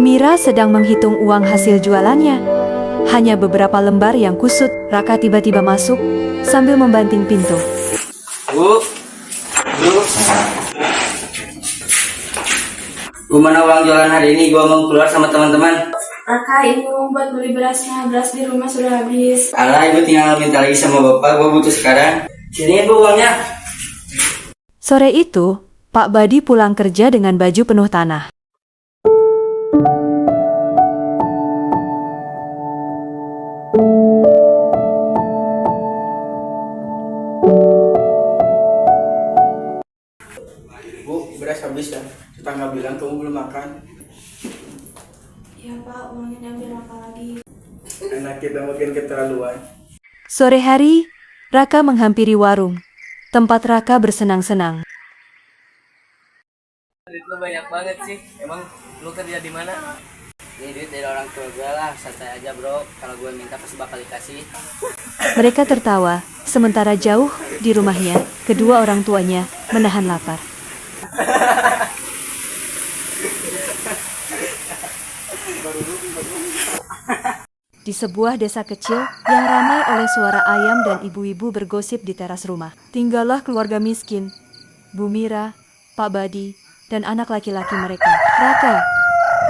Mira sedang menghitung uang hasil jualannya. Hanya beberapa lembar yang kusut. Raka tiba-tiba masuk sambil membanting pintu. Bu, mana uang jualan hari ini? Gua mau keluar sama teman-teman. Raka, ini uang buat beli berasnya. Beras di rumah sudah habis. Alah, ibu tinggal minta lagi sama bapak. Gua butuh sekarang. Sini ibu uangnya. Sore itu, Pak Badi pulang kerja dengan baju penuh tanah. Bu, beras habis ya. Tetangga bilang kamu belum makan. Ya Pak, uangnya diambil Raka lagi. Anak kita makin keterlaluan. Sore hari, Raka menghampiri warung, tempat Raka bersenang-senang. Duit lu banyak banget sih. Emang lu kerja di mana? Ini duit dari orang tua gue lah. Santai aja bro. Kalau gue minta pasti bakal dikasih. Mereka tertawa, sementara jauh di rumahnya, kedua orang tuanya menahan lapar. Di sebuah desa kecil yang ramai oleh suara ayam dan ibu-ibu bergosip di teras rumah, tinggallah keluarga miskin, Bu Mira, Pak Badi, dan anak laki-laki mereka, Raka,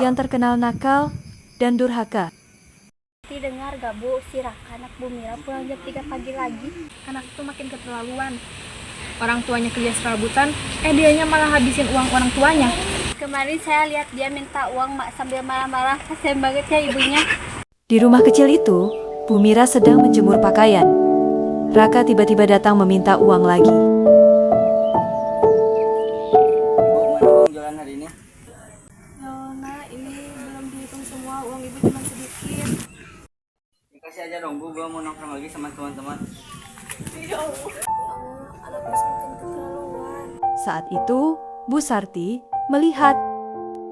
yang terkenal nakal dan durhaka. Dengar gak Bu, si Raka anak Bu Mira pulang jam 3 pagi lagi. Anak itu makin keterlaluan. Orang tuanya kerja serabutan, dianya malah habisin uang orang tuanya. Kemarin saya lihat dia minta uang sambil marah-marah. Kasian banget ya ibunya. Di rumah kecil itu, Bu Mira sedang menjemur pakaian. Raka tiba-tiba datang meminta uang lagi. Bu, mana uang jualan hari ini? Nah, ini belum dihitung semua, uang ibu cuma sedikit. Dikasih aja dong bu. Gue mau nongkrong lagi sama teman-teman. Ya Allah, anak itu makin keterlaluan. Saat itu, Bu Sarti melihat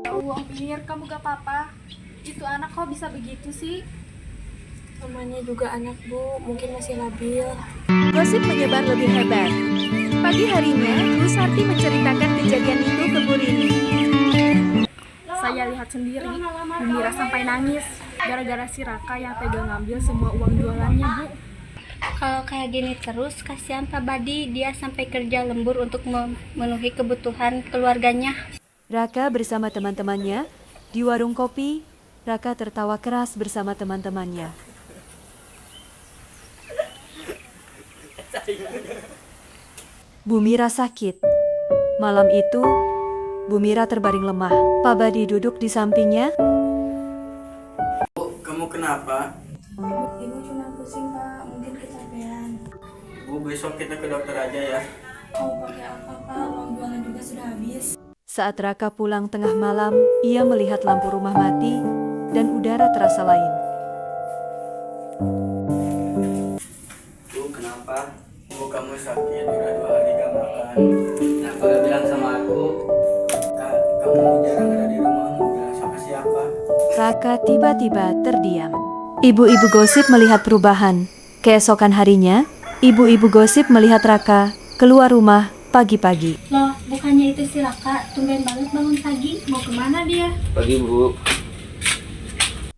Ya Allah, Mir, kamu gak apa-apa. Itu anak kok bisa begitu sih? Namanya juga anak Bu, mungkin masih labil. gosip menyebar lebih hebat. Pagi harinya, Bu Sarti menceritakan kejadian itu ke Bu Rini. Saya lihat sendiri, Bu Mira sampai nangis gara-gara si Raka yang tega ngambil semua uang jualannya, Bu. Kalau kayak gini terus, kasihan Pak Badi. Dia sampai kerja lembur untuk memenuhi kebutuhan keluarganya. Raka bersama teman-temannya di warung kopi. Raka tertawa keras bersama teman-temannya. Bu Mira sakit. Malam itu, Bu Mira terbaring lemah. Pak Badi duduk di sampingnya. Bu, kamu kenapa? Ibu cuma pusing, Pak. Mungkin kecapean. Bu, besok kita ke dokter aja ya. Mau pakai apa, Pak? Uang jualan juga sudah habis. Saat Raka pulang tengah malam, ia melihat lampu rumah mati dan udara terasa lain. Bu, kenapa? Bu, kamu sakit. Udah 2 hari gak makan. Kenapa gak bilang sama aku? Kak, kamu jarang ada di rumah. Mau bilang sama siapa? Raka tiba-tiba terdiam. Ibu-ibu gosip melihat perubahan. Keesokan harinya, ibu-ibu gosip melihat Raka keluar rumah pagi-pagi. Loh, bukannya itu si Raka. Tumben banget bangun pagi. Mau kemana dia? Pagi bu.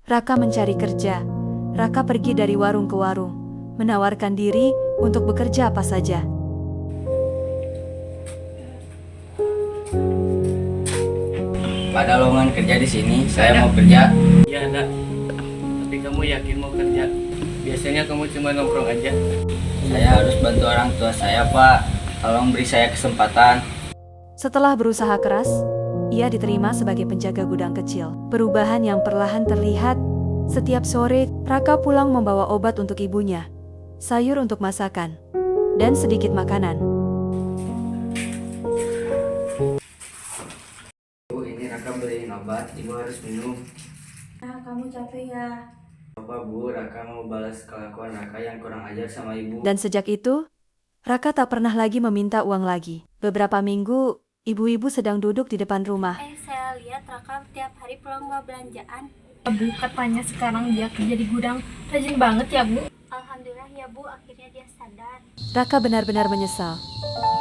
Raka mencari kerja. Raka pergi dari warung ke warung, menawarkan diri untuk bekerja apa saja. Pada lowongan kerja di sini, saya mau kerja. Ya ada, tapi kamu yakin mau kerja? Biasanya kamu cuma nongkrong aja. Saya harus bantu orang tua saya pak. Tolong beri saya kesempatan. Setelah berusaha keras, ia diterima sebagai penjaga gudang kecil. Perubahan yang perlahan terlihat. Setiap sore, Raka pulang membawa obat untuk ibunya, sayur untuk masakan, dan sedikit makanan. Bu, ini Raka beliin obat. Ibu harus minum. Nah, kamu capek ya? Bapak bu, Raka mau balas kelakuan Raka yang kurang ajar sama ibu. Dan sejak itu, Raka tak pernah lagi meminta uang lagi. Beberapa minggu, ibu-ibu sedang duduk di depan rumah. Saya lihat Raka tiap hari pulang bawa belanjaan. Bu, katanya sekarang dia kerja di gudang. Rajin banget ya, Bu. Alhamdulillah ya Bu, akhirnya dia sadar. Raka benar-benar menyesal.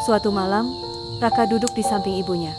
Suatu malam, Raka duduk di samping ibunya.